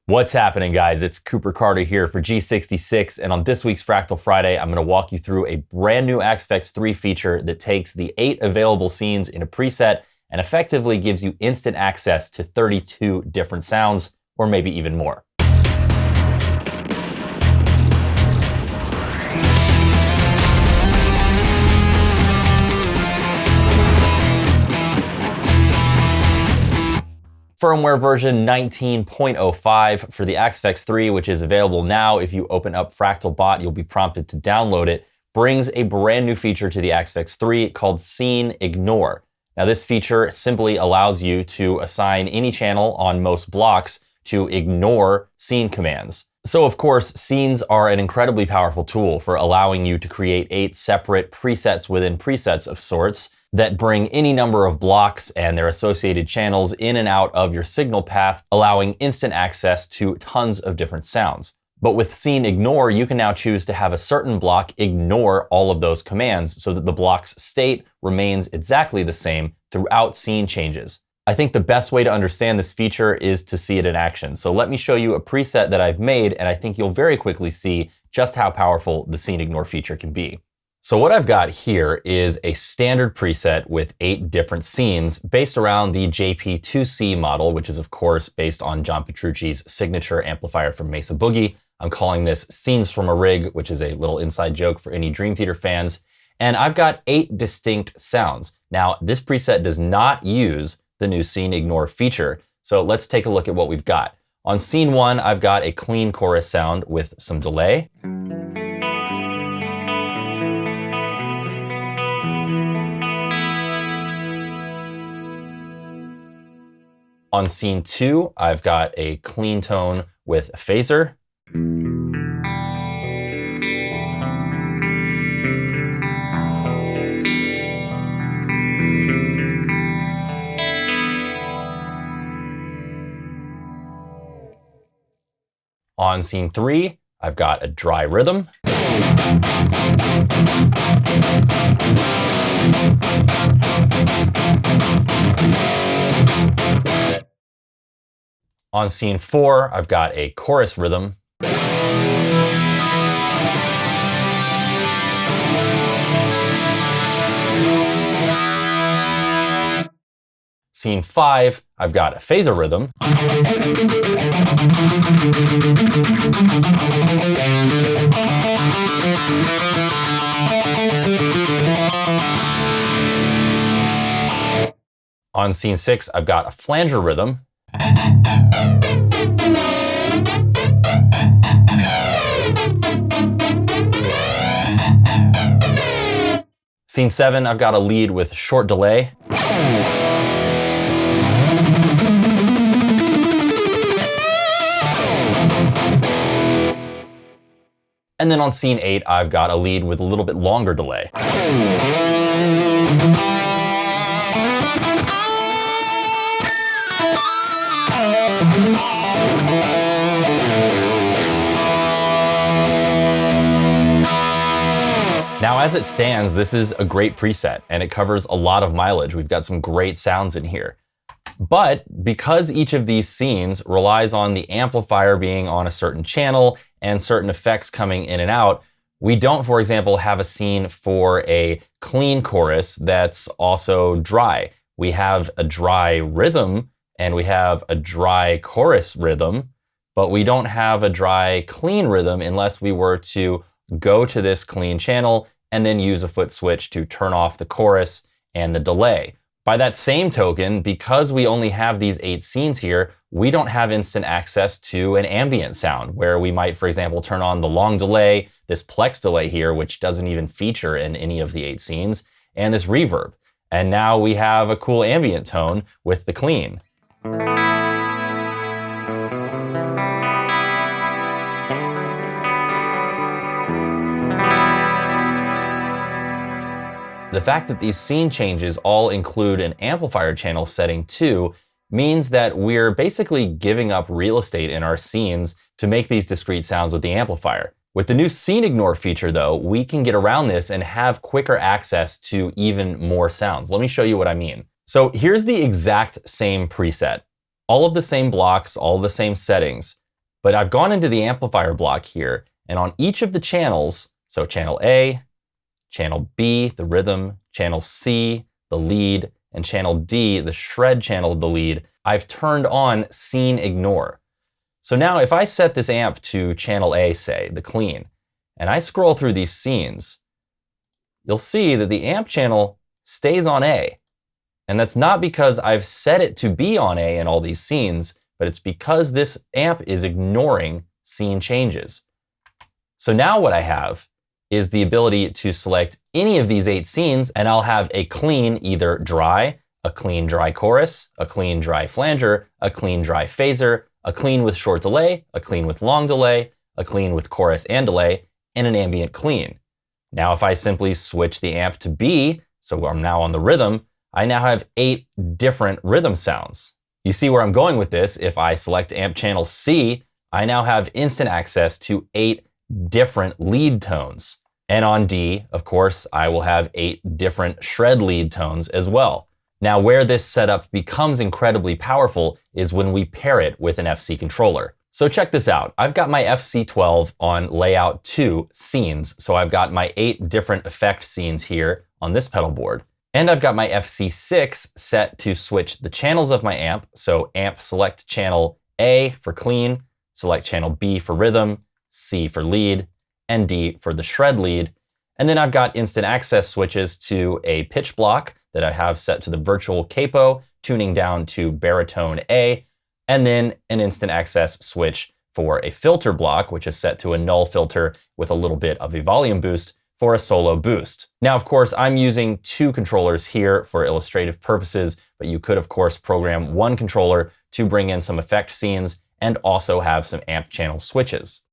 What's happening, guys? It's Cooper Carter here for G66, and on this week's Fractal Friday, I'm going to walk you through a brand new Axe-Fx III feature that takes the 8 available scenes in a preset and effectively gives you instant access to 32 different sounds, or maybe even more. Firmware version 19.05 for the Axe-Fx III, which is available now. If you open up Fractal Bot, you'll be prompted to download it, brings a brand new feature to the Axe-Fx III called Scene Ignore. Now, this feature simply allows you to assign any channel on most blocks to ignore scene commands. So, of course, scenes are an incredibly powerful tool for allowing you to create 8 separate presets within presets of sorts that bring any number of blocks and their associated channels in and out of your signal path, allowing instant access to tons of different sounds. But with Scene Ignore, you can now choose to have a certain block ignore all of those commands so that the block's state remains exactly the same throughout scene changes. I think the best way to understand this feature is to see it in action. So let me show you a preset that I've made, and I think you'll very quickly see just how powerful the Scene Ignore feature can be. So what I've got here is a standard preset with 8 different scenes based around the JP2C model, which is of course based on John Petrucci's signature amplifier from Mesa Boogie. I'm calling this Scenes from a Rig, which is a little inside joke for any Dream Theater fans. And I've got 8 distinct sounds. Now, this preset does not use the new Scene Ignore feature. So let's take a look at what we've got. On scene 1, I've got a clean chorus sound with some delay. On scene 2, I've got a clean tone with a phaser. On scene 3, I've got a dry rhythm. On scene 4, I've got a chorus rhythm. Scene 5, I've got a phaser rhythm. On scene 6, I've got a flanger rhythm. Scene 7, I've got a lead with short delay. And then on scene 8, I've got a lead with a little bit longer delay. Now, as it stands, this is a great preset and it covers a lot of mileage. We've got some great sounds in here. But because each of these scenes relies on the amplifier being on a certain channel and certain effects coming in and out, we don't, for example, have a scene for a clean chorus that's also dry. We have a dry rhythm and we have a dry chorus rhythm, but we don't have a dry clean rhythm unless we were to go to this clean channel and then use a foot switch to turn off the chorus and the delay. By that same token, because we only have these 8 scenes here, we don't have instant access to an ambient sound where we might, for example, turn on the long delay, this plex delay here, which doesn't even feature in any of the 8 scenes, and this reverb. And now we have a cool ambient tone with the clean. The fact that these scene changes all include an amplifier channel setting too means that we're basically giving up real estate in our scenes to make these discrete sounds with the amplifier. With the new Scene Ignore feature though, we can get around this and have quicker access to even more sounds. Let me show you what I mean. So here's the exact same preset. All of the same blocks, all of the same settings, But I've gone into the amplifier block here, and on each of the channels, so channel A, channel B, the rhythm, channel C, the lead, and channel D, the shred channel of the lead, I've turned on scene ignore. So now if I set this amp to channel A, say, the clean, and I scroll through these scenes, you'll see that the amp channel stays on A. And that's not because I've set it to be on A in all these scenes, but it's because this amp is ignoring scene changes. So now what I have is the ability to select any of these 8 scenes, and I'll have a clean either dry, a clean dry chorus, a clean dry flanger, a clean dry phaser, a clean with short delay, a clean with long delay, a clean with chorus and delay, and an ambient clean. Now if I simply switch the amp to B, so I'm now on the rhythm, I now have 8 different rhythm sounds. You see where I'm going with this? If I select amp channel C, I now have instant access to 8 different lead tones. And on D, of course, I will have 8 different shred lead tones as well. Now, where this setup becomes incredibly powerful is when we pair it with an FC controller. So check this out. I've got my FC12 on layout 2 scenes. So I've got my 8 different effect scenes here on this pedal board. And I've got my FC6 set to switch the channels of my amp. So amp select channel A for clean, select channel B for rhythm, C for lead, and D for the shred lead. And then I've got instant access switches to a pitch block that I have set to the virtual capo, tuning down to baritone A, and then an instant access switch for a filter block, which is set to a Null-Filter with a little bit of a volume boost for a solo boost. Now, of course, I'm using 2 controllers here for illustrative purposes, but you could, of course, program 1 controller to bring in some effect scenes and also have some amp channel switches.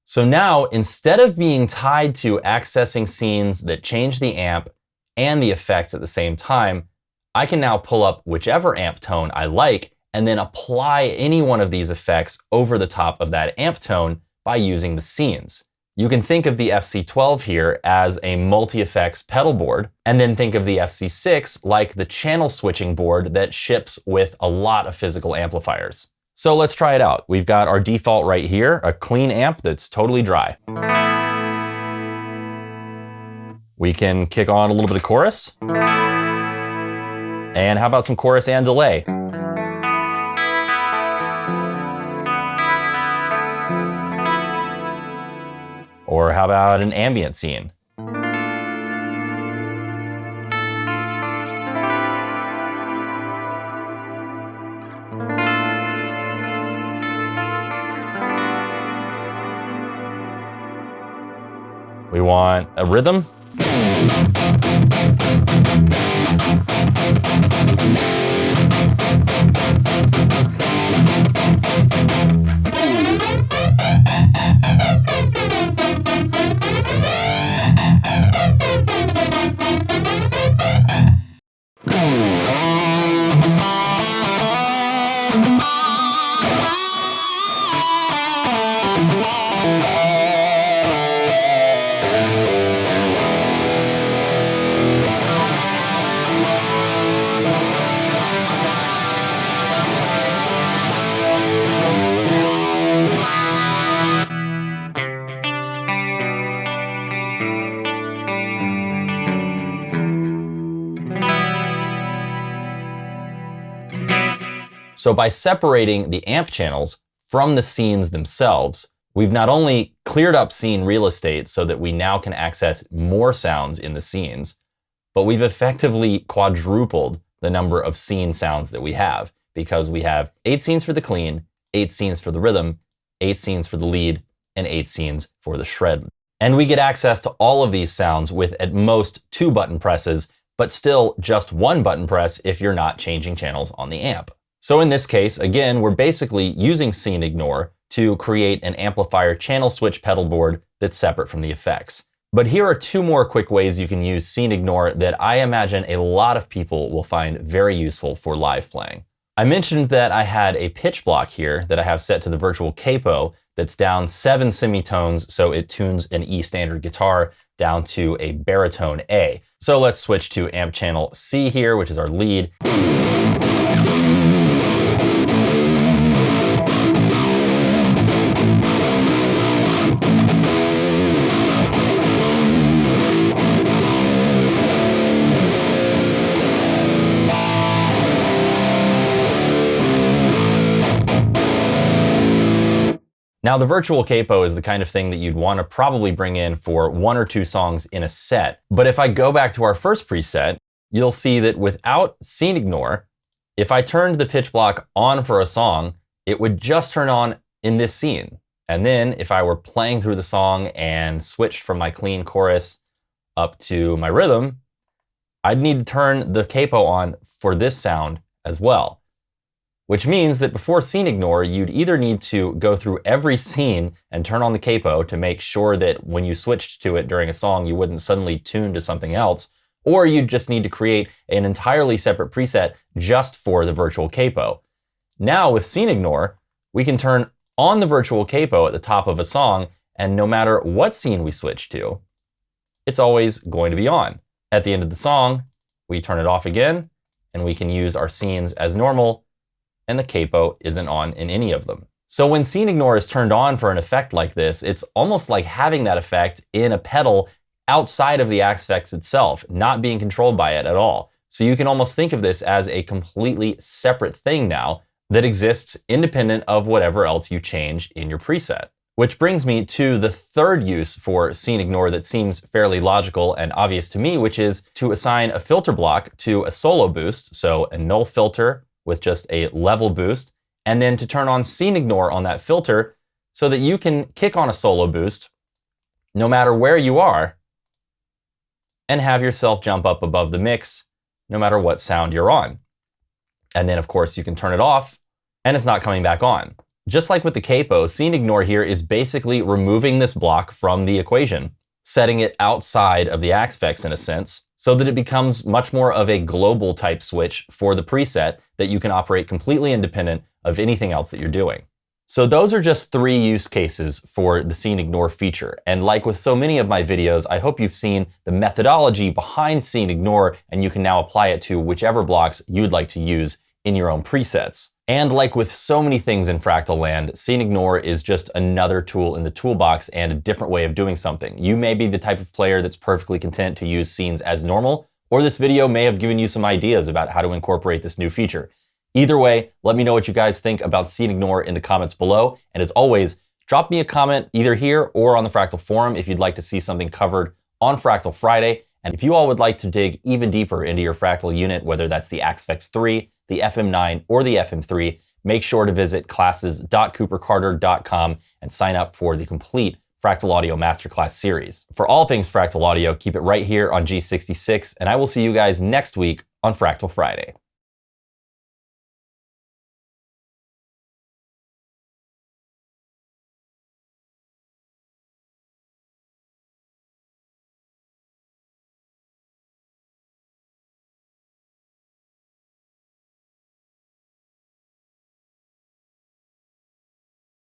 So now, instead of being tied to accessing scenes that change the amp and the effects at the same time, I can now pull up whichever amp tone I like and then apply any one of these effects over the top of that amp tone by using the scenes. You can think of the FC12 here as a multi-effects pedal board, and then think of the FC6 like the channel switching board that ships with a lot of physical amplifiers. So let's try it out. We've got our default right here, a clean amp that's totally dry. We can kick on a little bit of chorus. And how about some chorus and delay? Or how about an ambient scene? We want a rhythm. So by separating the amp channels from the scenes themselves, we've not only cleared up scene real estate so that we now can access more sounds in the scenes, but we've effectively quadrupled the number of scene sounds that we have, because we have 8 scenes for the clean, 8 scenes for the rhythm, 8 scenes for the lead, and 8 scenes for the shred. And we get access to all of these sounds with at most 2 button presses, but still just 1 button press if you're not changing channels on the amp. So in this case, again, we're basically using scene ignore to create an amplifier channel switch pedal board that's separate from the effects. But here are 2 more quick ways you can use scene ignore that I imagine a lot of people will find very useful for live playing. I mentioned that I had a pitch block here that I have set to the virtual capo that's down 7 semitones, so it tunes an E standard guitar down to a baritone A. So let's switch to amp channel C here, which is our lead. Now, the virtual capo is the kind of thing that you'd want to probably bring in for 1 or 2 songs in a set. But if I go back to our first preset, you'll see that without scene ignore, if I turned the pitch block on for a song, it would just turn on in this scene. And then if I were playing through the song and switched from my clean chorus up to my rhythm, I'd need to turn the capo on for this sound as well. Which means that before scene ignore, you'd either need to go through every scene and turn on the capo to make sure that when you switched to it during a song, you wouldn't suddenly tune to something else, or you'd just need to create an entirely separate preset just for the virtual capo. Now with scene ignore, we can turn on the virtual capo at the top of a song, and no matter what scene we switch to, it's always going to be on. At the end of the song, we turn it off again, and we can use our scenes as normal, and the capo isn't on in any of them. So when scene ignore is turned on for an effect like this, it's almost like having that effect in a pedal outside of the Axe-Fx itself, not being controlled by it at all. So you can almost think of this as a completely separate thing now that exists independent of whatever else you change in your preset. Which brings me to the third use for scene ignore that seems fairly logical and obvious to me, which is to assign a filter block to a solo boost, so a Null-Filter with just a level boost, and then to turn on scene ignore on that filter so that you can kick on a solo boost no matter where you are and have yourself jump up above the mix no matter what sound you're on. And then of course you can turn it off and it's not coming back on. Just like with the capo, scene ignore here is basically removing this block from the equation, setting it outside of the Axe-Fx in a sense, so that it becomes much more of a global type switch for the preset that you can operate completely independent of anything else that you're doing. So those are just 3 use cases for the scene ignore feature. And like with so many of my videos, I hope you've seen the methodology behind scene ignore and you can now apply it to whichever blocks you'd like to use in your own presets. And like with so many things in Fractal land, scene ignore is just another tool in the toolbox and a different way of doing something. You may be the type of player that's perfectly content to use scenes as normal, or this video may have given you some ideas about how to incorporate this new feature. Either way, let me know what you guys think about scene ignore in the comments below. And as always, drop me a comment either here or on the Fractal forum if you'd like to see something covered on Fractal Friday. And if you all would like to dig even deeper into your Fractal unit, whether that's the Axe-Fx III, the FM9, or the FM3, make sure to visit classes.coopercarter.com and sign up for the complete Fractal Audio Masterclass series. For all things Fractal Audio, keep it right here on G66, and I will see you guys next week on Fractal Friday.